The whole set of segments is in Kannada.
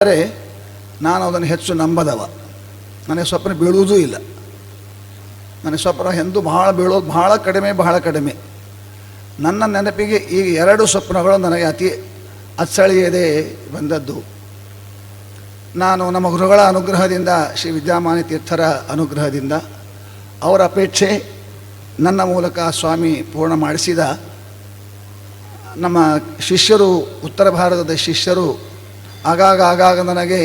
ಆದರೆ ನಾನು ಅದನ್ನು ಹೆಚ್ಚು ನಂಬದವ. ನನಗೆ ಸ್ವಪ್ನ ಬೀಳುವುದೂ ಇಲ್ಲ. ನನಗೆ ಸ್ವಪ್ನ ಎಂದು ಬೀಳೋದು ಬಹಳ ಕಡಿಮೆ. ನನ್ನ ನೆನಪಿಗೆ ಈಗ 2 ಸ್ವಪ್ನಗಳು ನನಗೆ ಅತಿ ಅಚ್ಚಳಿಯದೆ ಬಂದದ್ದು. ನಾನು ನಮ್ಮ ಗುರುಗಳ ಅನುಗ್ರಹದಿಂದ, ಶ್ರೀ ವಿದ್ಯಾಮಾನ್ಯ ತೀರ್ಥರ ಅನುಗ್ರಹದಿಂದ, ಅವರ ಅಪೇಕ್ಷೆ ನನ್ನ ಮೂಲಕ ಸ್ವಾಮಿ ಪೂರ್ಣ ಮಾಡಿಸಿದ ನಮ್ಮ ಶಿಷ್ಯರು, ಉತ್ತರ ಭಾರತದ ಶಿಷ್ಯರು ಆಗಾಗ ನನಗೆ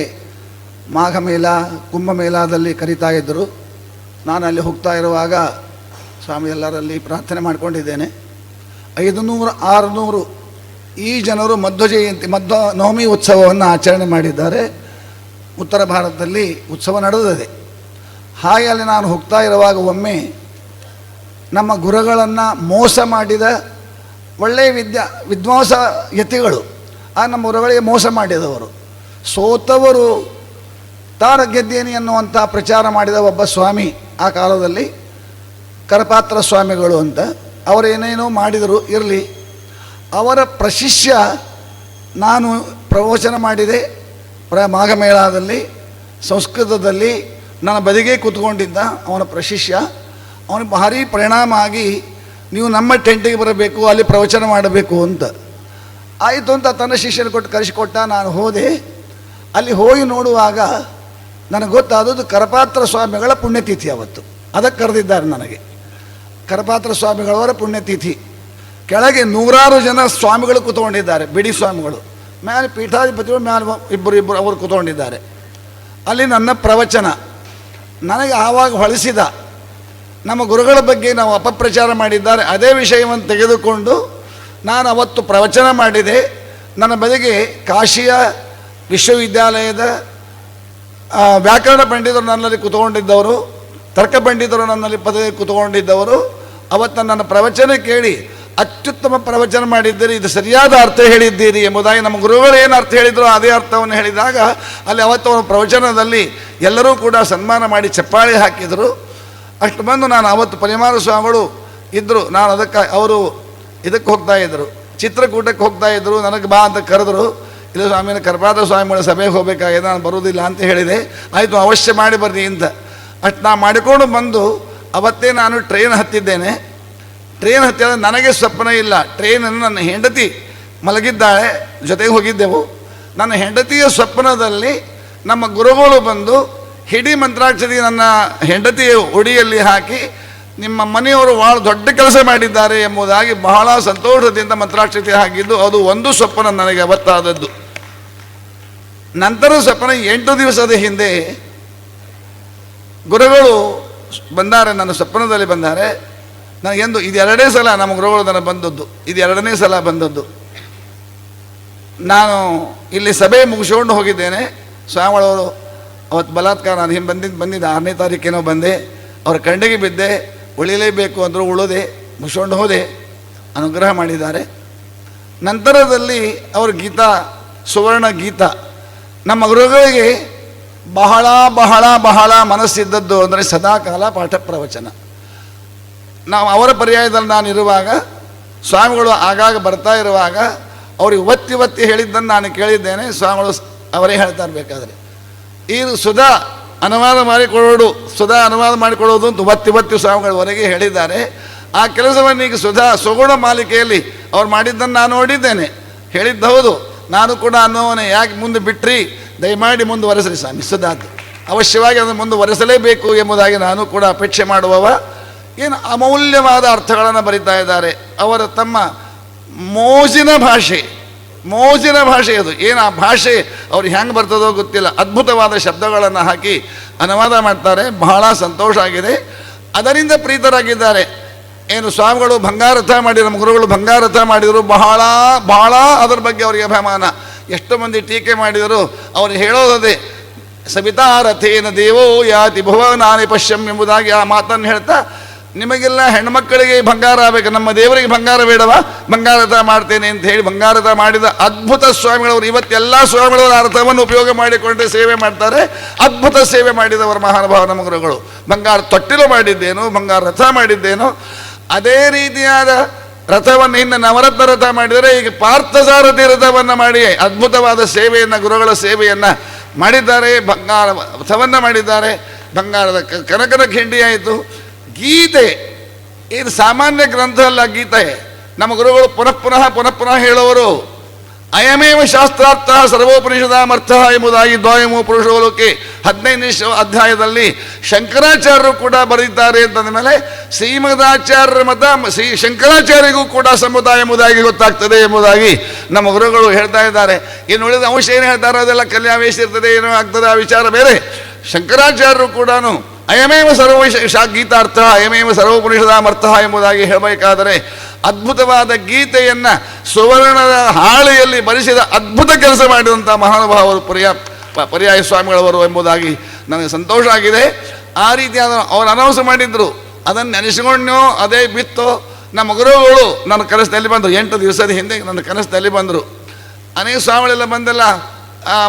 ಮಾಘಮೇಳ, ಕುಂಭಮೇಳದಲ್ಲಿ ಕರೀತಾ ಇದ್ದರು. ನಾನು ಅಲ್ಲಿ ಹೋಗ್ತಾ ಇರುವಾಗ ಸ್ವಾಮಿ ಎಲ್ಲರಲ್ಲಿ ಪ್ರಾರ್ಥನೆ ಮಾಡಿಕೊಂಡಿದ್ದೇನೆ. 500-600 ಈ ಜನರು ಮಧ್ವ ನವಮಿ ಉತ್ಸವವನ್ನು ಆಚರಣೆ ಮಾಡಿದ್ದಾರೆ. ಉತ್ತರ ಭಾರತದಲ್ಲಿ ಉತ್ಸವ ನಡೆದಿದೆ. ಹಾಗೆ ಅಲ್ಲಿ ನಾನು ಹೋಗ್ತಾ ಇರುವಾಗ ಒಮ್ಮೆ ನಮ್ಮ ಗುರುಗಳನ್ನು ಮೋಸ ಮಾಡಿದ ಒಳ್ಳೆಯ ವಿದ್ವಾಂಸ ಯತಿಗಳು, ನಮ್ಮ ಗುರುಗಳಿಗೆ ಮೋಸ ಮಾಡಿದವರು, ಸೋತವರು ತಾರ ಗೆದ್ದೇನೆ ಅನ್ನುವಂಥ ಪ್ರಚಾರ ಮಾಡಿದ ಒಬ್ಬ ಸ್ವಾಮಿ ಆ ಕಾಲದಲ್ಲಿ ಕರಪಾತ್ರ ಸ್ವಾಮಿಗಳು ಅಂತ. ಅವರೇನೇನೋ ಮಾಡಿದರು, ಇರಲಿ. ಅವರ ಪ್ರಶಿಷ್ಯ ನಾನು ಪ್ರವಚನ ಮಾಡಿದೆ ಮಾಘಮೇಳದಲ್ಲಿ, ಸಂಸ್ಕೃತದಲ್ಲಿ. ನನ್ನ ಬದಿಗೆ ಕೂತ್ಕೊಂಡಿದ್ದ ಅವನ ಪ್ರಶಿಷ್ಯ. ಅವನಿಗೆ ಭಾರಿ ಪರಿಣಾಮ ಆಗಿ, ನೀವು ನಮ್ಮ ಟೆಂಟಿಗೆ ಬರಬೇಕು, ಅಲ್ಲಿ ಪ್ರವಚನ ಮಾಡಬೇಕು ಅಂತ ಆಯಿತು ಅಂತ ತನ್ನ ಶಿಷ್ಯನ ಕರೆಸಿಕೊಟ್ಟ. ನಾನು ಹೋದೆ. ಅಲ್ಲಿ ಹೋಗಿ ನೋಡುವಾಗ ನನಗೆ ಗೊತ್ತಾದದ್ದು ಕರಪಾತ್ರ ಸ್ವಾಮಿಗಳ ಪುಣ್ಯತಿಥಿ. ಅವತ್ತು ಅದಕ್ಕೆ ಕರೆದಿದ್ದಾರೆ ನನಗೆ. ಕರಪಾತ್ರ ಸ್ವಾಮಿಗಳವರ ಪುಣ್ಯತಿಥಿ. ಕೆಳಗೆ 100 ಜನ ಸ್ವಾಮಿಗಳು ಕೂತ್ಕೊಂಡಿದ್ದಾರೆ, ಬಿಡಿ ಸ್ವಾಮಿಗಳು. ಮೇಲೆ ಪೀಠಾಧಿಪತಿಗಳು ಮೇಲೆ ಇಬ್ಬರು ಅವರು ಕೂತ್ಕೊಂಡಿದ್ದಾರೆ. ಅಲ್ಲಿ ನನ್ನ ಪ್ರವಚನ ನನಗೆ ಆವಾಗ ಹೊಳಿಸಿದ. ನಮ್ಮ ಗುರುಗಳ ಬಗ್ಗೆ ನಾವು ಅಪಪ್ರಚಾರ ಮಾಡಿದ್ದಾರೆ, ಅದೇ ವಿಷಯವನ್ನು ತೆಗೆದುಕೊಂಡು ನಾನು ಅವತ್ತು ಪ್ರವಚನ ಮಾಡಿದೆ. ನನ್ನ ಬದಿಗೆ ಕಾಶಿಯ ವಿಶ್ವವಿದ್ಯಾಲಯದ ವ್ಯಾಕರಣ ಪಂಡಿತರು ನನ್ನಲ್ಲಿ ಕೂತ್ಕೊಂಡಿದ್ದವರು, ತರ್ಕ ಪಂಡಿತರು ನನ್ನಲ್ಲಿ ಪದವಿ ಕೂತ್ಕೊಂಡಿದ್ದವರು. ಅವತ್ತು ನನ್ನ ಪ್ರವಚನ ಕೇಳಿ ಅತ್ಯುತ್ತಮ ಪ್ರವಚನ ಮಾಡಿದ್ದೀರಿ, ಇದು ಸರಿಯಾದ ಅರ್ಥ ಹೇಳಿದ್ದೀರಿ ಎಂಬುದಾಗಿ ನಮ್ಮ ಗುರುಗಳು ಏನು ಅರ್ಥ ಹೇಳಿದ್ರು ಅದೇ ಅರ್ಥವನ್ನು ಹೇಳಿದಾಗ ಅಲ್ಲಿ ಅವತ್ತು ಅವರ ಪ್ರವಚನದಲ್ಲಿ ಎಲ್ಲರೂ ಕೂಡ ಸನ್ಮಾನ ಮಾಡಿ ಚಪ್ಪಾಳೆ ಹಾಕಿದರು. ಅಷ್ಟು ಬಂದು ನಾನು ಅವತ್ತು ಪರಿಮಾರ ಸ್ವಾಮಿಗಳು ಇದ್ದರು. ನಾನು ಅವರು ಇದಕ್ಕೆ ಹೋಗ್ತಾ ಇದ್ದರು, ಚಿತ್ರಕೂಟಕ್ಕೆ ಹೋಗ್ತಾ ಇದ್ದರು. ನನಗೆ ಬಾ ಅಂತ ಕರೆದರು. ಇಲ್ಲ ಸ್ವಾಮಿನ ಕರಪಾತ್ರ ಸ್ವಾಮಿಗಳ ಸಭೆಗೆ ಹೋಗಬೇಕಾಗಿದೆ, ನಾನು ಬರೋದಿಲ್ಲ ಅಂತ ಹೇಳಿದೆ. ಆಯಿತು, ಅವಶ್ಯ ಮಾಡಿ ಬರ್ರಿ ಅಂತ. ಅಷ್ಟು ನಾ ಮಾಡಿಕೊಂಡು ಬಂದು ಅವತ್ತೇ ನಾನು ಟ್ರೈನ್ ಹತ್ತಿದ್ದೇನೆ. ಟ್ರೈನ್ ಹತ್ತಿದ ನನಗೆ ಸ್ವಪ್ನ ಇಲ್ಲ. ಟ್ರೈನನ್ನು ನನ್ನ ಹೆಂಡತಿ ಮಲಗಿದ್ದಾಳೆ, ಜೊತೆಗೆ ಹೋಗಿದ್ದೆವು. ನನ್ನ ಹೆಂಡತಿಯ ಸ್ವಪ್ನದಲ್ಲಿ ನಮ್ಮ ಗುರುಗಳು ಬಂದು ಹಿಡಿ ಮಂತ್ರಾಕ್ಷರಿ ನನ್ನ ಹೆಂಡತಿಯ ಒಡಿಯಲ್ಲಿ ಹಾಕಿ, ನಿಮ್ಮ ಮನೆಯವರು ಭಾಳ ದೊಡ್ಡ ಕೆಲಸ ಮಾಡಿದ್ದಾರೆ ಎಂಬುದಾಗಿ ಬಹಳ ಸಂತೋಷದಿಂದ ಮಂತ್ರಾಕ್ಷತೆ ಹಾಕಿದ್ದು. ಅದು ಒಂದು ಸ್ವಪ್ನ ನನಗೆ ಅವತ್ತಾದದ್ದು. ನಂತರ ಸ್ವಪ್ನ 8 ದಿವಸದ ಹಿಂದೆ ಗುರುಗಳು ಬಂದಾರೆ, ನನ್ನ ಸ್ವಪ್ನದಲ್ಲಿ ಬಂದಾರೆ. ನನಗೆಂದು ಇದು 2ನೇ ಸಲ ನಮ್ಮ ಗುರುಗಳು ನನಗೆ ಬಂದದ್ದು. ಇದು 2ನೇ ಸಲ ಬಂದದ್ದು. ನಾನು ಇಲ್ಲಿ ಸಭೆ ಮುಗಿಸ್ಕೊಂಡು ಹೋಗಿದ್ದೇನೆ. ಸ್ವಾಮಿಗಳವರು ಅವತ್ತು ಬಲಾತ್ಕಾರ, ನಾನು ಹಿಂಗೆ ಬಂದಿದ್ದೆ 6ನೇ ತಾರೀಕೇನೋ ಬಂದೆ. ಅವ್ರ ಕಣ್ಣಿಗೆ ಬಿದ್ದೆ. ಉಳಿಲೇಬೇಕು ಅಂದರು, ಉಳಿದೆ, ಮುಗಿಸ್ಕೊಂಡು ಹೋದೆ. ಅನುಗ್ರಹ ಮಾಡಿದ್ದಾರೆ. ನಂತರದಲ್ಲಿ ಅವ್ರ ಗೀತಾ, ಸುವರ್ಣ ಗೀತಾ, ನಮ್ಮ ಗುರುಗಳಿಗೆ ಬಹಳ ಬಹಳ ಬಹಳ ಮನಸ್ಸಿದ್ದದ್ದು ಅಂದರೆ ಸದಾಕಾಲ ಪಾಠ ಪ್ರವಚನ. ನಾವು ಅವರ ಪರ್ಯಾಯದಲ್ಲಿ ನಾನು ಇರುವಾಗ, ಸ್ವಾಮಿಗಳು ಆಗಾಗ ಬರ್ತಾ ಇರುವಾಗ ಅವ್ರಿಗೆ ಒತ್ತಿ ಹೇಳಿದ್ದನ್ನು ನಾನು ಕೇಳಿದ್ದೇನೆ. ಸ್ವಾಮಿಗಳು ಅವರೇ ಹೇಳ್ತಾ ಇರಬೇಕಾದ್ರೆ, ಈ ಸುಧಾ ಅನುವಾದ ಮಾಡಿಕೊಳ್ಳೋದು ಅಂತ ಒತ್ತಿ ಸ್ವಾಮಿಗಳವರೆಗೆ ಹೇಳಿದ್ದಾರೆ. ಆ ಕೆಲಸವನ್ನು ಈಗ ಸುಗುಣ ಮಾಲಿಕೆಯಲ್ಲಿ ಅವ್ರು ಮಾಡಿದ್ದನ್ನು ನಾನು ನೋಡಿದ್ದೇನೆ. ಹೇಳಿದ್ದು ಹೌದು. ನಾನು ಕೂಡ ಅನ್ನೋವನೇ, ಯಾಕೆ ಮುಂದೆ ಬಿಟ್ರಿ, ದಯಮಾಡಿ ಮುಂದುವರೆಸ್ರಿ ಸ್ವಾಮಿ ಸುಧಾದ್ದು, ಅವಶ್ಯವಾಗಿ ಅದನ್ನು ಮುಂದುವರೆಸಲೇಬೇಕು ಎಂಬುದಾಗಿ ನಾನು ಕೂಡ ಅಪೇಕ್ಷೆ ಮಾಡುವವ. ಏನು ಅಮೂಲ್ಯವಾದ ಅರ್ಥಗಳನ್ನು ಬರಿತಾ ಇದ್ದಾರೆ. ಅವರ ತಮ್ಮ ಮೋಜಿನ ಭಾಷೆ ಅದು. ಏನು ಆ ಭಾಷೆ ಅವ್ರಿಗೆ ಹೆಂಗೆ ಬರ್ತದೋ ಗೊತ್ತಿಲ್ಲ. ಅದ್ಭುತವಾದ ಶಬ್ದಗಳನ್ನು ಹಾಕಿ ಅನುವಾದ ಮಾಡ್ತಾರೆ. ಬಹಳ ಸಂತೋಷ ಆಗಿದೆ. ಅದರಿಂದ ಪ್ರೀತರಾಗಿದ್ದಾರೆ. ಏನು ಸ್ವಾಮಿಗಳು ಬಂಗಾರಥ ಮಾಡಿದ್ರು, ನಮ್ಮ ಗುರುಗಳು ಬಂಗಾರಥ ಮಾಡಿದರು. ಬಹಳ ಅದರ ಬಗ್ಗೆ ಅವರಿಗೆ ಅಭಿಮಾನ. ಎಷ್ಟು ಮಂದಿ ಟೀಕೆ ಮಾಡಿದರು. ಅವರು ಹೇಳೋದೇ ಸವಿತಾ ರಥೇನ ದೇವೋ ಯಾತಿ ಭುವನಾನಿ ಪಶ್ಯಂ ಎಂಬುದಾಗಿ ಆ ಮಾತನ್ನು ಹೇಳ್ತಾ, ನಿಮಗೆಲ್ಲ ಹೆಣ್ಮಕ್ಕಳಿಗೆ ಬಂಗಾರ ಆಗಬೇಕು, ನಮ್ಮ ದೇವರಿಗೆ ಬಂಗಾರ ಬೇಡವಾ, ಬಂಗಾರಥ ಮಾಡ್ತೇನೆ ಅಂತ ಹೇಳಿ ಬಂಗಾರಥ ಮಾಡಿದ ಅದ್ಭುತ ಸ್ವಾಮಿಗಳವರು. ಇವತ್ತೆಲ್ಲ ಸ್ವಾಮಿಗಳವರ ಅರ್ಥವನ್ನು ಉಪಯೋಗ ಮಾಡಿಕೊಂಡು ಸೇವೆ ಮಾಡ್ತಾರೆ. ಅದ್ಭುತ ಸೇವೆ ಮಾಡಿದವರು ಮಹಾನುಭಾವ ನಮ್ಮ ಗುರುಗಳು. ಬಂಗಾರ ತೊಟ್ಟಿಲು ಮಾಡಿದ್ದೇನು, ಬಂಗಾರ ರಥ ಮಾಡಿದ್ದೇನು. ಅದೇ ರೀತಿಯಾದ ರಥವನ್ನು ಹಿಂದೆ ನವರತ್ನ ರಥ ಮಾಡಿದರೆ ಈಗ ಪಾರ್ಥಸಾರಥಿ ರಥವನ್ನು ಮಾಡಿ ಅದ್ಭುತವಾದ ಸೇವೆಯನ್ನು, ಗುರುಗಳ ಸೇವೆಯನ್ನು ಮಾಡಿದ್ದಾರೆ. ಬಂಗಾರ ರಥವನ್ನು ಮಾಡಿದ್ದಾರೆ. ಬಂಗಾರದ ಕನಕನ ಖಿಂಡಿ ಆಯಿತು. ಗೀತೆ ಇದು ಸಾಮಾನ್ಯ ಗ್ರಂಥ ಅಲ್ಲ. ಗೀತೆ ನಮ್ಮ ಗುರುಗಳು ಪುನಃ ಹೇಳುವರು. ಅಯಮೇವ ಶಾಸ್ತ್ರಾರ್ಥ ಸರ್ವೋಪನಿಷದಾಮರ್ಥ ಎಂಬುದಾಗಿ ದ್ವಯಮೋ ಪುರುಷೋಲೋಕೆ 15ನೇ ಅಧ್ಯಾಯದಲ್ಲಿ ಶಂಕರಾಚಾರ್ಯರು ಕೂಡ ಬರೀತಾರೆ. ಅಂತಂದ ಮೇಲೆ ಶ್ರೀಮದಾಚಾರ್ಯರ ಮತ ಶಂಕರಾಚಾರ್ಯರಿಗೂ ಕೂಡ ಸಮುದಾಯ ಎಂಬುದಾಗಿ ಗೊತ್ತಾಗ್ತದೆ ಎಂಬುದಾಗಿ ನಮ್ಮ ಗುರುಗಳು ಹೇಳ್ತಾ ಇದ್ದಾರೆ. ಇನ್ನು ಉಳಿದ ಅಂಶ ಏನು ಹೇಳ್ತಾರೆ ಅದೆಲ್ಲ ಕಲ್ಯಾವೇಶ ಇರ್ತದೆ, ಏನೋ ಆಗ್ತದೆ, ಆ ವಿಚಾರ ಬೇರೆ. ಶಂಕರಾಚಾರ್ಯರು ಕೂಡ ಅಯಮೇವ ಗೀತಾರ್ಥ ಅಯಮೇವ ಸರ್ವೋಪನಿಷದಾಮರ್ಥ ಎಂಬುದಾಗಿ ಹೇಳಬೇಕಾದರೆ ಅದ್ಭುತವಾದ ಗೀತೆಯನ್ನು ಸುವರ್ಣದ ಹಾಳೆಯಲ್ಲಿ ಬರೆಸಿದ ಅದ್ಭುತ ಕೆಲಸ ಮಾಡಿದಂಥ ಮಹಾನುಭಾವರು ಪರ್ಯಾಯ ಸ್ವಾಮಿಗಳವರು ಎಂಬುದಾಗಿ ನನಗೆ ಸಂತೋಷ ಆಗಿದೆ. ಆ ರೀತಿ ಅವರು ಅನೌನ್ಸ್ ಮಾಡಿದ್ರು. ಅದನ್ನು ನೆನೆಸಿಕೊಂಡೋ ಅದೇ ಬಿತ್ತೋ. ನಮ್ಮ ಗುರುಗಳು ನನ್ನ ಕನಸಿನಲ್ಲಿ ಬಂದರು. 8 ದಿವಸದ ಹಿಂದೆ ನನ್ನ ಕನಸಿನಲ್ಲಿ ಬಂದರು. ಅನೇಕ ಸ್ವಾಮಿಗಳೆಲ್ಲ ಬಂದೆಲ್ಲ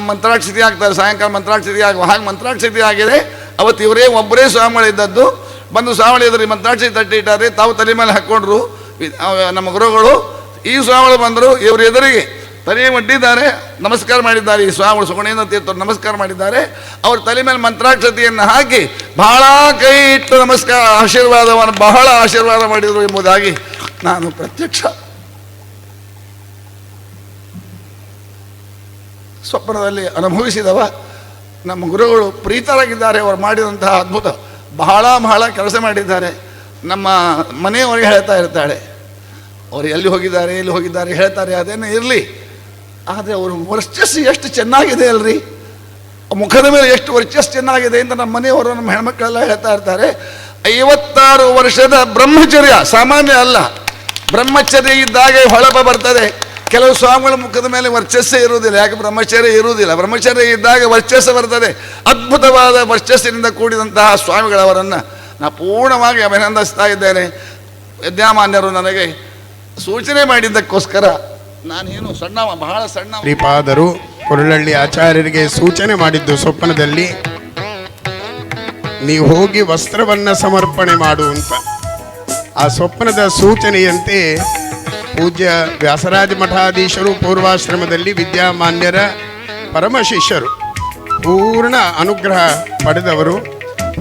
ಮಂತ್ರಾಕ್ಷತೆ ಆಗ್ತಾರೆ. ಸಾಯಂಕಾಲ ಮಂತ್ರಾಕ್ಷತೆ ಹಾಗೆ ಮಂತ್ರಾಕ್ಷತೆ ಆಗಿದೆ. ಅವತ್ತು ಇವರೇ ಒಬ್ಬರೇ ಸ್ವಾಮಿಗಳಿದ್ದದ್ದು. ಬಂದು ಸ್ವಾಮಿಗಳು ಎದುರು ಮಂತ್ರಾಕ್ಷತೆ ತಟ್ಟಿ ಇಟ್ಟಾರೆ. ತಾವು ತಲೆ ಮೇಲೆ ಹಾಕ್ಕೊಂಡ್ರು ನಮ್ಮ ಗುರುಗಳು. ಈ ಸ್ವಾಮಿಗಳು ಬಂದರು. ಇವರು ಎದುರಿಗೆ ತಲೆ ಒಡ್ಡಿದ್ದಾರೆ, ನಮಸ್ಕಾರ ಮಾಡಿದ್ದಾರೆ. ಈ ಸ್ವಾಮಿಗಳು ಸುಗುಣೇಂದ್ರ ತೀರ್ಥರು ನಮಸ್ಕಾರ ಮಾಡಿದ್ದಾರೆ. ಅವ್ರ ತಲೆ ಮೇಲೆ ಮಂತ್ರಾಕ್ಷತೆಯನ್ನು ಹಾಕಿ ಬಹಳ ಕೈ ಇಟ್ಟು ಬಹಳ ಆಶೀರ್ವಾದ ಮಾಡಿದರು ಎಂಬುದಾಗಿ ನಾನು ಪ್ರತ್ಯಕ್ಷ ಸ್ವಪ್ನದಲ್ಲಿ ಅನುಭವಿಸಿದವ. ನಮ್ಮ ಗುರುಗಳು ಪ್ರೀತರಾಗಿದ್ದಾರೆ. ಅವರು ಮಾಡಿದಂತಹ ಅದ್ಭುತ ಬಹಳ ಕೆಲಸ ಮಾಡಿದ್ದಾರೆ. ನಮ್ಮ ಮನೆಯವರಿಗೆ ಹೇಳ್ತಾ ಇರ್ತಾಳೆ, ಅವರು ಎಲ್ಲಿ ಹೋಗಿದ್ದಾರೆ ಹೇಳ್ತಾರೆ. ಅದೇನೇ ಇರಲಿ, ಆದರೆ ಅವರು ವರ್ಚಸ್ಸು ಎಷ್ಟು ಚೆನ್ನಾಗಿದೆ ಅಲ್ರಿ, ಮುಖದ ಮೇಲೆ ಎಷ್ಟು ವರ್ಚಸ್ಸು ಚೆನ್ನಾಗಿದೆ ಅಂತ ನಮ್ಮ ಮನೆಯವರು, ನಮ್ಮ ಹೆಣ್ಮಕ್ಳೆಲ್ಲ ಹೇಳ್ತಾ ಇರ್ತಾರೆ. 56 ವರ್ಷದ ಬ್ರಹ್ಮಚರ್ಯ ಸಾಮಾನ್ಯ ಅಲ್ಲ. ಬ್ರಹ್ಮಚರ್ಯ ಇದ್ದಾಗ ಹೊಳಪ ಬರ್ತದೆ. ಕೆಲವು ಸ್ವಾಮಿಗಳ ಮುಖದ ಮೇಲೆ ವರ್ಚಸ್ಸೇ ಇರುವುದಿಲ್ಲ. ಯಾಕೆ? ಬ್ರಹ್ಮಚರ್ಯ ಇರುವುದಿಲ್ಲ. ಬ್ರಹ್ಮಚರ್ಯ ಇದ್ದಾಗ ವರ್ಚಸ್ಸು ಬರ್ತದೆ. ಅದ್ಭುತವಾದ ವರ್ಚಸ್ಸಿನಿಂದ ಕೂಡಿದಂತಹ ಸ್ವಾಮಿಗಳವರನ್ನು ನಾನು ಪೂರ್ಣವಾಗಿ ಅಭಿನಂದಿಸ್ತಾ ಇದ್ದೇನೆ. ವಿದ್ಯಾಮಾನ್ಯರು ನನಗೆ ಸೂಚನೆ ಮಾಡಿದ್ದಕ್ಕೋಸ್ಕರ ನಾನೇನು ಬಹಳ ಸಣ್ಣ ಶ್ರೀಪಾದರು ಕೊರಳಳ್ಳಿ ಆಚಾರ್ಯರಿಗೆ ಸೂಚನೆ ಮಾಡಿದ್ದು ಸ್ವಪ್ನದಲ್ಲಿ, ನೀವು ಹೋಗಿ ವಸ್ತ್ರವನ್ನ ಸಮರ್ಪಣೆ ಮಾಡುವಂತ. ಆ ಸ್ವಪ್ನದ ಸೂಚನೆಯಂತೆ ಪೂಜ್ಯ ವ್ಯಾಸರಾಜ ಮಠಾಧೀಶರು ಪೂರ್ವಾಶ್ರಮದಲ್ಲಿ ವಿದ್ಯಾಮಾನ್ಯರ ಪರಮ ಶಿಷ್ಯರು, ಪೂರ್ಣ ಅನುಗ್ರಹ ಪಡೆದವರು.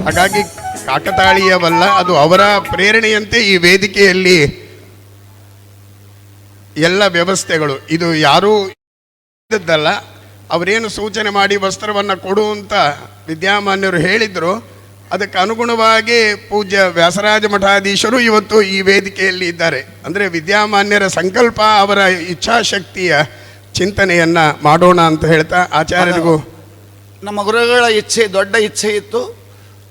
ಹಾಗಾಗಿ ಕಾಕತಾಳೀಯವಲ್ಲ, ಅದು ಅವರ ಪ್ರೇರಣೆಯಂತೆ ಈ ವೇದಿಕೆಯಲ್ಲಿ ಎಲ್ಲ ವ್ಯವಸ್ಥೆಗಳು. ಇದು ಯಾರೂ ಇದ್ದದ್ದಲ್ಲ. ಅವರೇನು ಸೂಚನೆ ಮಾಡಿ ವಸ್ತ್ರವನ್ನು ಕೊಡುವಂತ ವಿದ್ಯಾಮಾನ್ಯರು ಹೇಳಿದ್ರು, ಅದಕ್ಕೆ ಅನುಗುಣವಾಗಿ ಪೂಜ್ಯ ವ್ಯಾಸರಾಜ ಮಠಾಧೀಶರು ಇವತ್ತು ಈ ವೇದಿಕೆಯಲ್ಲಿ ಇದ್ದಾರೆ. ಅಂದರೆ ವಿದ್ಯಾಮಾನ್ಯರ ಸಂಕಲ್ಪ, ಅವರ ಇಚ್ಛಾಶಕ್ತಿಯ ಚಿಂತನೆಯನ್ನ ಮಾಡೋಣ ಅಂತ ಹೇಳ್ತಾ ಆಚಾರ್ಯರಿಗೂ ನಮ್ಮ ಗುರುಗಳ ದೊಡ್ಡ ಇಚ್ಛೆ ಇತ್ತು.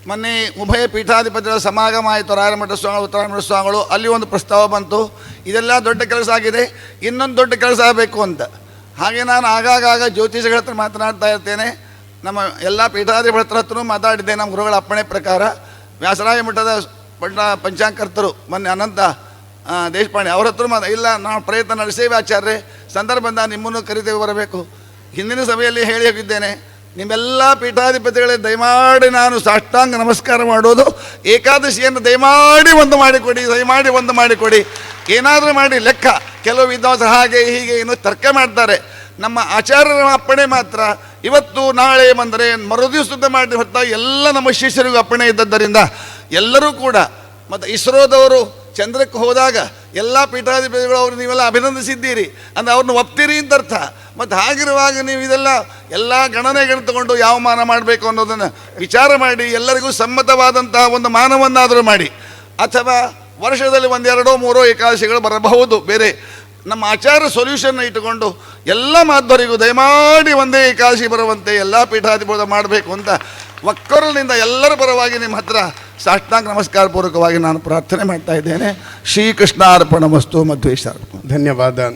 ಮೊನ್ನೆ ಉಭಯ ಪೀಠಾಧಿಪತಿಗಳ ಸಮಾಗಮ ಆಯಿತು. ರಾಯರಮಠ ಸ್ವಾಮಿಗಳು, ಉತ್ತರಾಯಣ ಸ್ವಾಮಿಗಳು. ಅಲ್ಲಿ ಒಂದು ಪ್ರಸ್ತಾವ ಬಂತು, ಇದೆಲ್ಲ ದೊಡ್ಡ ಕೆಲಸ ಆಗಿದೆ, ಇನ್ನೊಂದು ದೊಡ್ಡ ಕೆಲಸ ಆಗಬೇಕು ಅಂತ. ಹಾಗೆ ನಾನು ಆಗಾಗ ಜ್ಯೋತಿಷಗಳ ಹತ್ರ ಮಾತನಾಡ್ತಾ ಇರ್ತೇನೆ. ನಮ್ಮ ಎಲ್ಲ ಪೀಠಾಧಿಪತಿಗಳ ಹತ್ರನೂ ಮಾತಾಡಿದ್ದೆ. ನಮ್ಮ ಗುರುಗಳ ಅಪ್ಪಣೆ ಪ್ರಕಾರ ವ್ಯಾಸರಾಯ ಮಠದ ಪಂಚಾಂಗಕರ್ತರು ಮೊನ್ನೆ ಅನಂತ ದೇಶಪಾಂಡೆ ಅವ್ರ ಹತ್ರ ಇಲ್ಲ, ನಾವು ಪ್ರಯತ್ನ ನಡೆಸೇವೆ ಆಚಾರ್ಯ, ಸಂದರ್ಭ ಬಂದ ನಿಮ್ಮನ್ನು ಕರಿತೇವೆ ಬರಬೇಕು. ಹಿಂದಿನ ಸಭೆಯಲ್ಲಿ ಹೇಳಿ ಹೋಗಿದ್ದೇನೆ, ನಿಮ್ಮೆಲ್ಲ ಪೀಠಾಧಿಪತಿಗಳೇ ದಯಮಾಡಿ ನಾನು ಸಾಷ್ಟಾಂಗ ನಮಸ್ಕಾರ ಮಾಡೋದು, ಏಕಾದಶಿಯನ್ನು ದಯಮಾಡಿ ಒಂದು ಮಾಡಿಕೊಡಿ. ಏನಾದರೂ ಮಾಡಿ ಲೆಕ್ಕ. ಕೆಲವು ವಿದ್ವಾಂಸರು ಹಾಗೆ ಹೀಗೆ ಏನು ತರ್ಕ ಮಾಡ್ತಾರೆ. ನಮ್ಮ ಆಚಾರ್ಯರ ಅಪ್ಪಣೆ ಮಾತ್ರ ಇವತ್ತು ನಾಳೆ ಬಂದರೆ ಮರುದಿವಸದ ಮಾಡಿ ಹೊತ್ತ ಎಲ್ಲ ನಮ್ಮ ಶಿಷ್ಯರಿಗೂ ಅಪ್ಪಣೆ ಇದ್ದದ್ದರಿಂದ ಎಲ್ಲರೂ ಕೂಡ, ಮತ್ತು ಇಸ್ರೋದವರು ಚಂದ್ರಕ್ಕೆ ಹೋದಾಗ ಎಲ್ಲ ಪೀಠಾಧಿಪತಿಗಳು ಅವರು ನೀವೆಲ್ಲ ಅಭಿನಂದಿಸಿದ್ದೀರಿ ಅಂದರೆ ಅವ್ರನ್ನ ಒಪ್ತೀರಿ ಅಂತ ಅರ್ಥ. ಮತ್ತು ಹಾಗಿರುವಾಗ ನೀವು ಇದೆಲ್ಲ ಎಲ್ಲ ಗಣನೆಗಳನ್ನು ತಗೊಂಡು ಯಾವ ಮಾನ ಮಾಡಬೇಕು ಅನ್ನೋದನ್ನು ವಿಚಾರ ಮಾಡಿ ಎಲ್ಲರಿಗೂ ಸಮ್ಮತವಾದಂತಹ ಒಂದು ಮಾನವನ್ನಾದರೂ ಮಾಡಿ. ಅಥವಾ ವರ್ಷದಲ್ಲಿ 1, 2, 3 ಏಕಾದಶಿಗಳು ಬರಬಹುದು. ಬೇರೆ ನಮ್ಮ ಆಚಾರ ಸೊಲ್ಯೂಷನ್ ಇಟ್ಟುಕೊಂಡು ಎಲ್ಲ ಮಾಧ್ವರಿಗೂ ದಯಮಾಡಿ ಒಂದೇ ಏಕಾದಶಿ ಬರುವಂತೆ ಎಲ್ಲ ಪೀಠಾಧಿಪತಿ ಮಾಡಬೇಕು ಅಂತ ಒಕ್ಕೊರಲಿನಿಂದ ಎಲ್ಲರ ಪರವಾಗಿ ನಿಮ್ಮ ಹತ್ರ ಸಾಷ್ಟಾಂಗ ನಮಸ್ಕಾರ ಪೂರ್ವಕವಾಗಿ ನಾನು ಪ್ರಾರ್ಥನೆ ಮಾಡ್ತಾ ಇದ್ದೇನೆ. ಶ್ರೀಕೃಷ್ಣಾರ್ಪಣಮಸ್ತು. ಮಧ್ವೇಶಾರ್ಪಣ. ಧನ್ಯವಾದ.